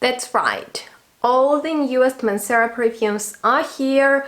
That's right. All the newest MANCERA perfumes are here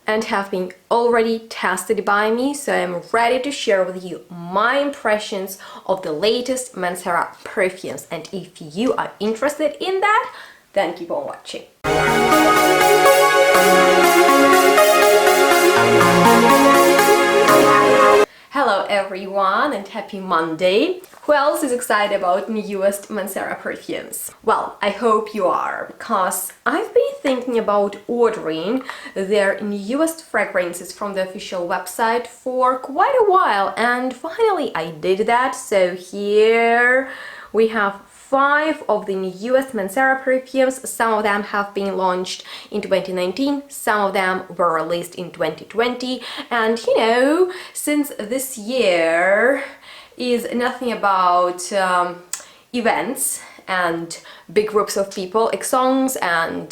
and have been already tested by me, so I'm ready to share with you my impressions of the latest MANCERA perfumes. And if you are interested in that, then keep on watching. Hello everyone and happy Monday! Who else is excited about newest MANCERA perfumes? Well, I hope you are, because I've been thinking about ordering their newest fragrances from the official website for quite a while, and finally I did that. So here we have 5 of the newest MANCERA perfumes. Some of them have been launched in 2019, some of them were released in 2020, and you know, since this year is nothing about events and big groups of people, songs and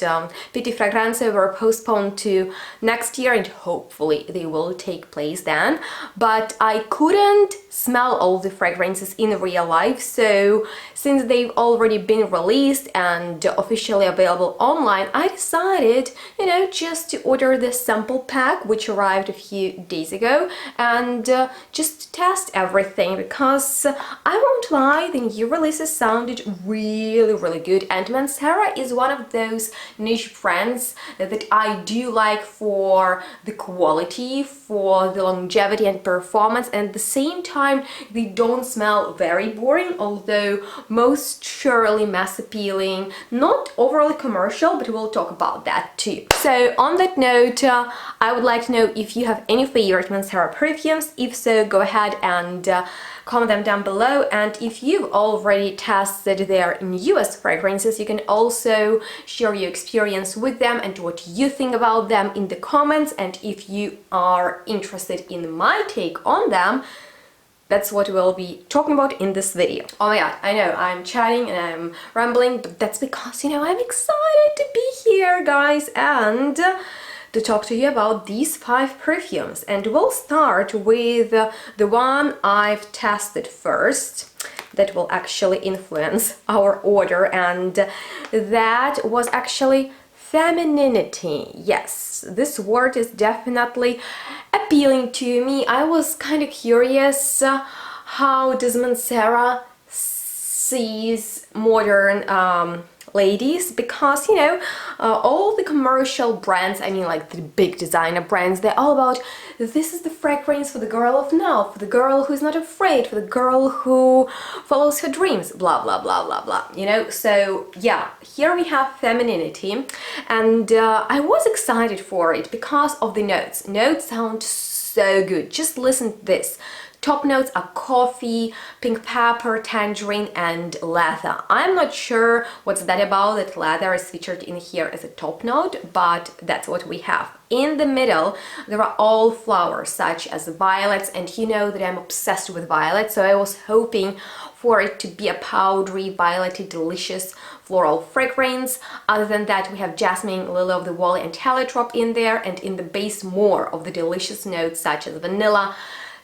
Petit Fragrance were postponed to next year, and hopefully they will take place then. But I couldn't smell all the fragrances in real life, so since they've already been released and officially available online, I decided, you know, just to order the sample pack, which arrived a few days ago, and just test everything, because I won't lie, the new releases sounded really good, and MANCERA is one of those niche brands that I do like for the quality, for the longevity and performance, and at the same time they don't smell very boring, although most surely mass appealing, not overly commercial, but we'll talk about that too. So on that note, I would like to know if you have any favorite MANCERA perfumes. If so, go ahead and comment them down below, and if you've already tested their newest fragrances, you can also share your experience with them and what you think about them in the comments. And if you are interested in my take on them, that's what we'll be talking about in this video. Oh my god, I know I'm chatting and I'm rambling, but that's because, you know, I'm excited to be here, guys, and to talk to you about these 5 perfumes. And we'll start with the one I've tested first, that will actually influence our order, and that was actually Femininity. Yes, this word is definitely appealing to me. I was kind of curious, how does MANCERA sees modern ladies, because, you know, all the commercial brands, I mean like the big designer brands, they're all about, this is the fragrance for the girl of now, for the girl who's not afraid, for the girl who follows her dreams, blah blah blah blah blah, you know. So yeah, here we have Femininity, and I was excited for it because of the notes. Notes sound so good. Just listen to this. Top notes are coffee, pink pepper, tangerine, and leather. I'm not sure what's that about, that leather is featured in here as a top note, but that's what we have. In the middle, there are all flowers, such as violets, and you know that I'm obsessed with violets, so I was hoping for it to be a powdery, violetty, delicious floral fragrance. Other than that, we have jasmine, lily of the valley, and heliotrope in there, and in the base more of the delicious notes such as vanilla,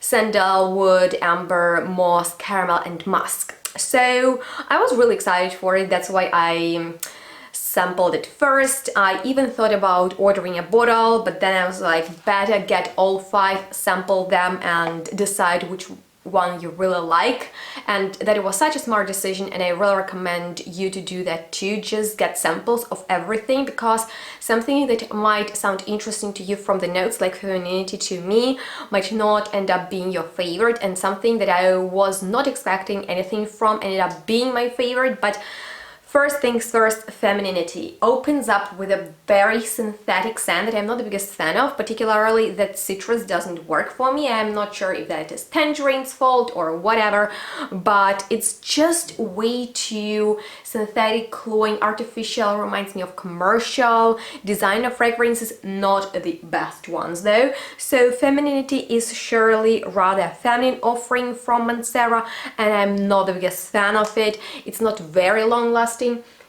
sandalwood, amber, moss, caramel, and musk. So I was really excited for it. That's why I sampled it first. I even thought about ordering a bottle, but then I was like, better get all 5, sample them, and decide which one you really like. And that was such a smart decision, and I really recommend you to do that too. Just get samples of everything, because something that might sound interesting to you from the notes, like Femininity, to me might not end up being your favorite, and something that I was not expecting anything from ended up being my favorite. But first things first, Femininity opens up with a very synthetic scent that I'm not the biggest fan of, particularly that citrus doesn't work for me. I'm not sure if that is tangerine's fault or whatever, but it's just way too synthetic, cloying, artificial, reminds me of commercial designer fragrances, not the best ones though. So Femininity is surely rather feminine offering from MANCERA, and I'm not the biggest fan of it. It's not very long lasting.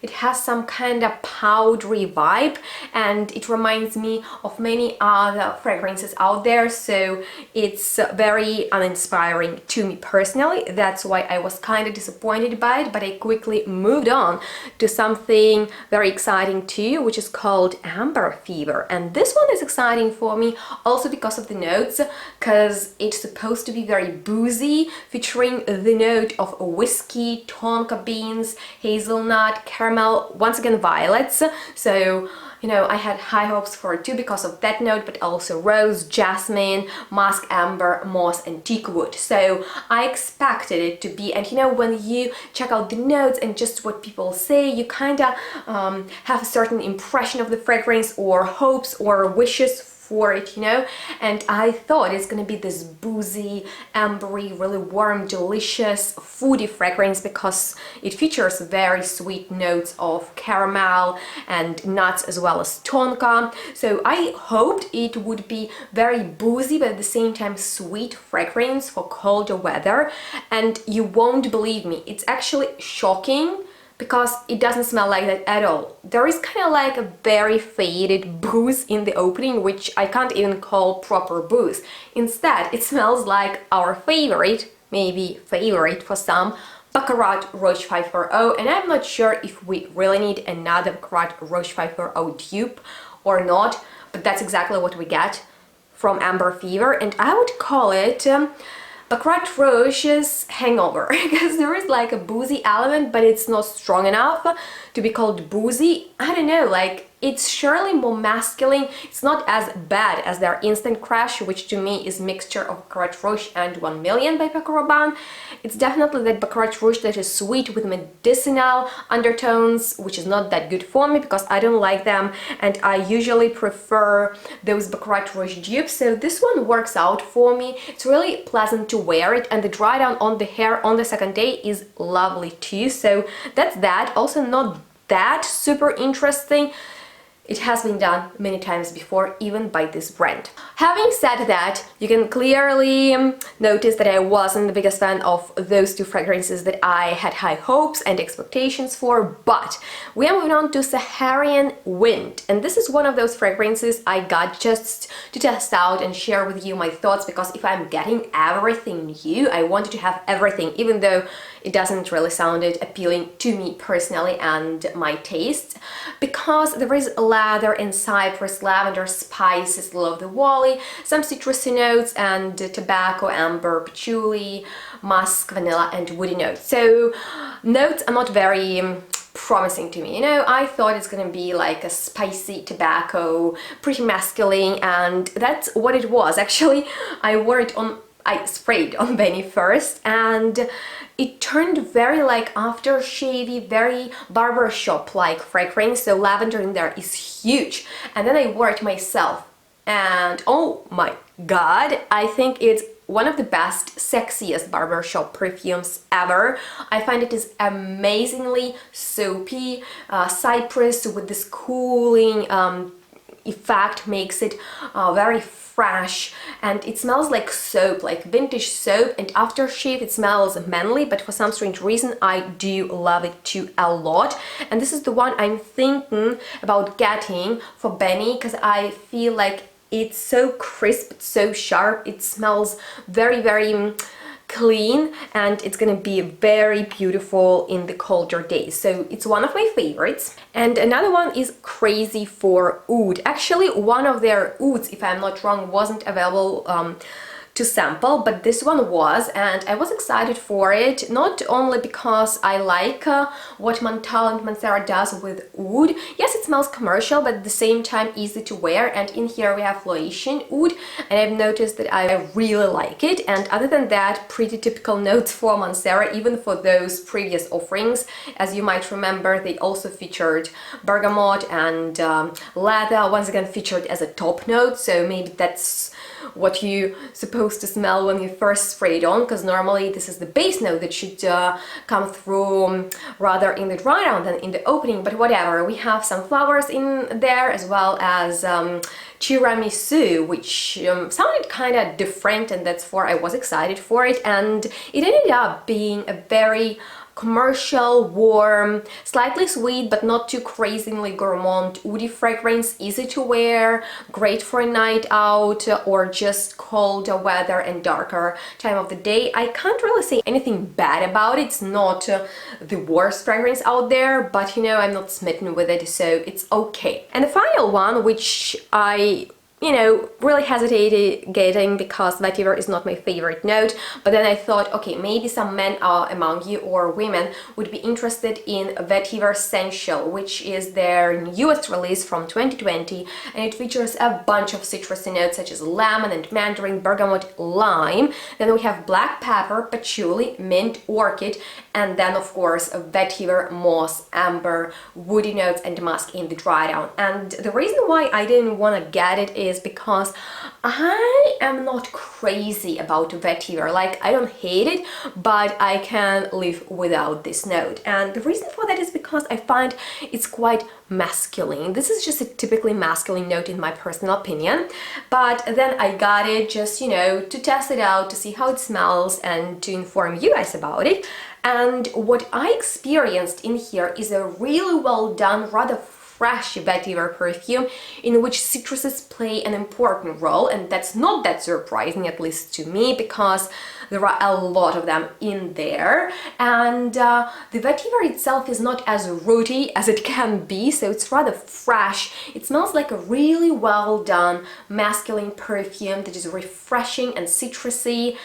It has some kind of powdery vibe, and it reminds me of many other fragrances out there, so it's very uninspiring to me personally. That's why I was kind of disappointed by it, but I quickly moved on to something very exciting too, which is called Amber Fever. And this one is exciting for me also because of the notes, because it's supposed to be very boozy, featuring the note of whiskey, tonka beans, hazelnut, caramel, once again violets. So you know, I had high hopes for it too because of that note, but also rose, jasmine, musk, amber, moss, and teak wood. So I expected it to be, and you know, when you check out the notes and just what people say, you kind of have a certain impression of the fragrance or hopes or wishes for it, you know, and I thought it's gonna be this boozy, ambery, really warm, delicious, foodie fragrance because it features very sweet notes of caramel and nuts as well as tonka. So I hoped it would be very boozy but at the same time sweet fragrance for colder weather, and you won't believe me, it's actually shocking because it doesn't smell like that at all. There is kind of like a very faded booze in the opening, which I can't even call proper booze. Instead, it smells like our favorite, maybe favorite for some, Baccarat Roche 540, and I'm not sure if we really need another Baccarat Roche 540 dupe or not, but that's exactly what we get from Amber Fever, and I would call it Baccarat Roche's hangover, because there is like a boozy element, but it's not strong enough to be called boozy. I don't know, like it's surely more masculine. It's not as bad as their Instant Crush, which to me is mixture of Baccarat Roche and 1 Million by Paco Rabanne. It's definitely that Baccarat Roche that is sweet with medicinal undertones, which is not that good for me because I don't like them, and I usually prefer those Baccarat Roche dupes. So this one works out for me. It's really pleasant to wear it, and the dry down on the hair on the second day is lovely too. So that's that. Also not that super interesting. It has been done many times before, even by this brand. Having said that, you can clearly notice that I wasn't the biggest fan of those two fragrances that I had high hopes and expectations for, but we are moving on to Shaaran Wind. And this is one of those fragrances I got just to test out and share with you my thoughts, because if I'm getting everything new, I wanted to have everything, even though it doesn't really sound appealing to me personally and my taste, because there is leather and cypress, lavender, spices, love the wally, some citrusy notes, and tobacco, amber, patchouli, musk, vanilla, and woody notes. So notes are not very promising to me. You know, I thought it's gonna be like a spicy tobacco, pretty masculine, and that's what it was. Actually, I sprayed on Benny first, and it turned very like aftershavey, very barbershop-like fragrance. So lavender in there is huge. And then I wore it myself, and oh my god, I think it's one of the best, sexiest barbershop perfumes ever. I find it is amazingly soapy. Cypress with this cooling effect makes it very fresh, and it smells like soap, like vintage soap, and aftershave it smells manly, but for some strange reason I do love it too a lot. And this is the one I'm thinking about getting for Benny, because I feel like it's so crisp, so sharp, it smells very, very clean, and it's gonna be very beautiful in the colder days. So it's one of my favorites. And another one is Crazy for Oud. Actually, one of their ouds, if I'm not wrong, wasn't available to sample, but this one was, and I was excited for it, not only because I like what MONTALE and MANCERA does with oud. Yes, it smells commercial, but at the same time easy to wear, and in here we have Laotian oud, and I've noticed that I really like it. And other than that, pretty typical notes for MANCERA, even for those previous offerings. As you might remember, they also featured bergamot and leather, once again featured as a top note, so maybe that's what you're supposed to smell when you first spray it on, because normally this is the base note that should come through rather in the dry down than in the opening, but whatever. We have some flowers in there, as well as tiramisu, which sounded kind of different, and that's why I was excited for it. And it ended up being a very commercial, warm, slightly sweet but not too crazily gourmand, woody fragrance, easy to wear, great for a night out or just colder weather and darker time of the day. I can't really say anything bad about it. It's not the worst fragrance out there, but you know, I'm not smitten with it, so it's okay. And the final one, which I really hesitated getting because vetiver is not my favorite note, but then I thought, okay, maybe some men among you or women would be interested in Vetiver Essential, which is their newest release from 2020, and it features a bunch of citrusy notes such as lemon and mandarin, bergamot, lime. Then we have black pepper, patchouli, mint, orchid, and then of course vetiver, moss, amber, woody notes and musk in the dry down. And the reason why I didn't want to get it is because I am not crazy about vetiver. Like, I don't hate it, but I can live without this note. And the reason for that is because I find it's quite masculine. This is just a typically masculine note in my personal opinion, but then I got it just, to test it out, to see how it smells and to inform you guys about it. And what I experienced in here is a really well done, rather fresh vetiver perfume in which citruses play an important role, and that's not that surprising, at least to me, because there are a lot of them in there. And the vetiver itself is not as rooty as it can be, so it's rather fresh. It smells like a really well done masculine perfume that is refreshing and citrusy,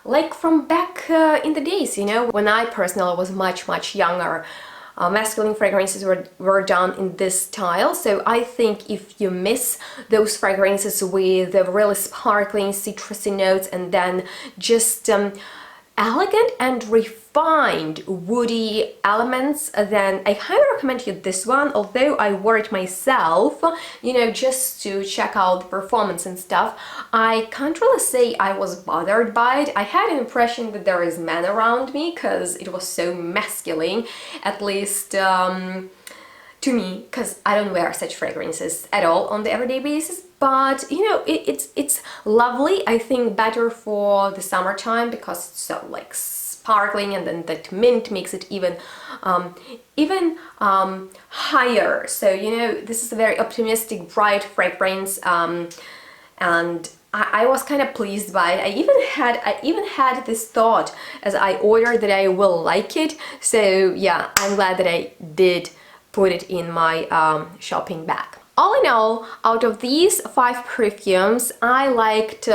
like from back in the days, when I personally was much younger. Masculine fragrances were done in this style, so I think if you miss those fragrances with the really sparkling citrusy notes and then just elegant and refined woody elements, then I highly recommend you this one, although I wore it myself, just to check out the performance and stuff. I can't really say I was bothered by it. I had an impression that there is men around me because it was so masculine, at least to me, because I don't wear such fragrances at all on the everyday basis. But it's lovely. I think better for the summertime because it's so like sparkling, and then that mint makes it even higher. So this is a very optimistic, bright fragrance, and I was kind of pleased by it. I even had this thought as I ordered that I will like it. So yeah, I'm glad that I did put it in my shopping bag. All in all, out of these 5 perfumes, I liked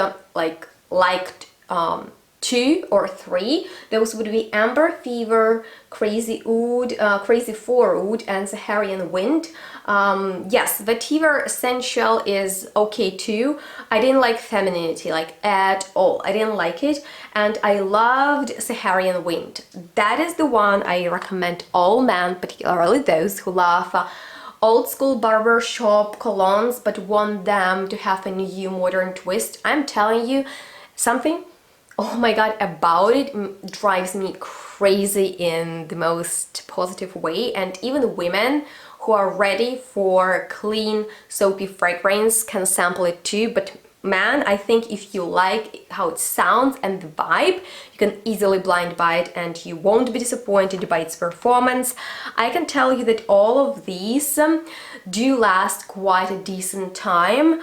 2 or 3. Those would be Amber Fever, Crazy Oud, Crazy for Oud, and Shaaran Wind. Yes, Vetiver Essential is okay too. I didn't like Femininity, like at all. I didn't like it, and I loved Shaaran Wind. That is the one I recommend all men, particularly those who love old school barbershop colognes but want them to have a new modern twist. I'm telling you something, oh my god, about it drives me crazy in the most positive way. And even women who are ready for clean soapy fragrance can sample it too. But man, I think if you like how it sounds and the vibe, you can easily blind buy it and you won't be disappointed by its performance. I can tell you that all of these do last quite a decent time,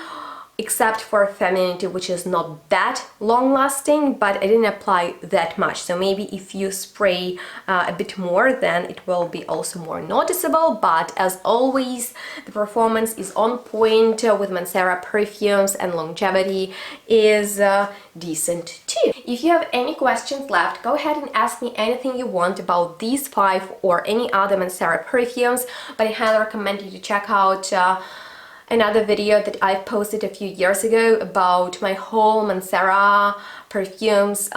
except for Femininity, which is not that long lasting, but I didn't apply that much. So maybe if you spray a bit more, then it will be also more noticeable. But as always, the performance is on point with MANCERA perfumes, and longevity is decent too. If you have any questions left, go ahead and ask me anything you want about these 5 or any other MANCERA perfumes, but I highly recommend you to check out another video that I posted a few years ago about my whole MANCERA perfumes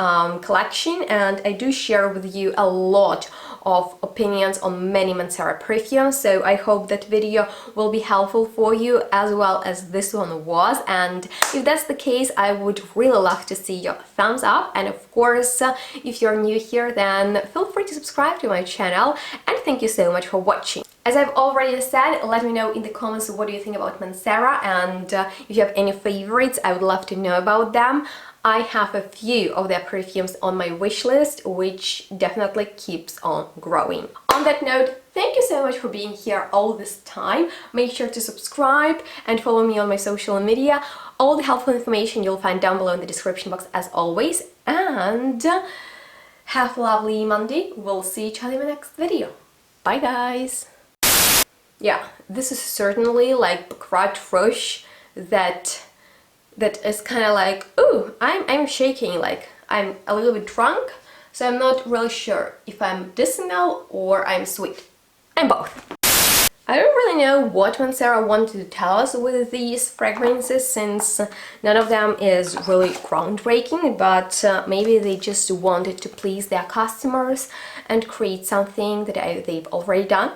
collection, and I do share with you a lot of opinions on many MANCERA perfumes, so I hope that video will be helpful for you as well as this one was. And if that's the case, I would really love to see your thumbs up, and of course if you're new here, then feel free to subscribe to my channel, and thank you so much for watching. As I've already said, let me know in the comments what do you think about MANCERA, and if you have any favorites, I would love to know about them. I have a few of their perfumes on my wish list, which definitely keeps on growing. On that note, thank you so much for being here all this time. Make sure to subscribe and follow me on my social media. All the helpful information you'll find down below in the description box as always. And have a lovely Monday. We'll see each other in the next video. Bye guys! Yeah, this is certainly like Baccarat Rouge that is kind of like, ooh, I'm shaking, like I'm a little bit drunk, so I'm not really sure if I'm medicinal or I'm sweet. I'm both. I don't really know what MANCERA wanted to tell us with these fragrances, since none of them is really groundbreaking, but maybe they just wanted to please their customers and create something that they've already done.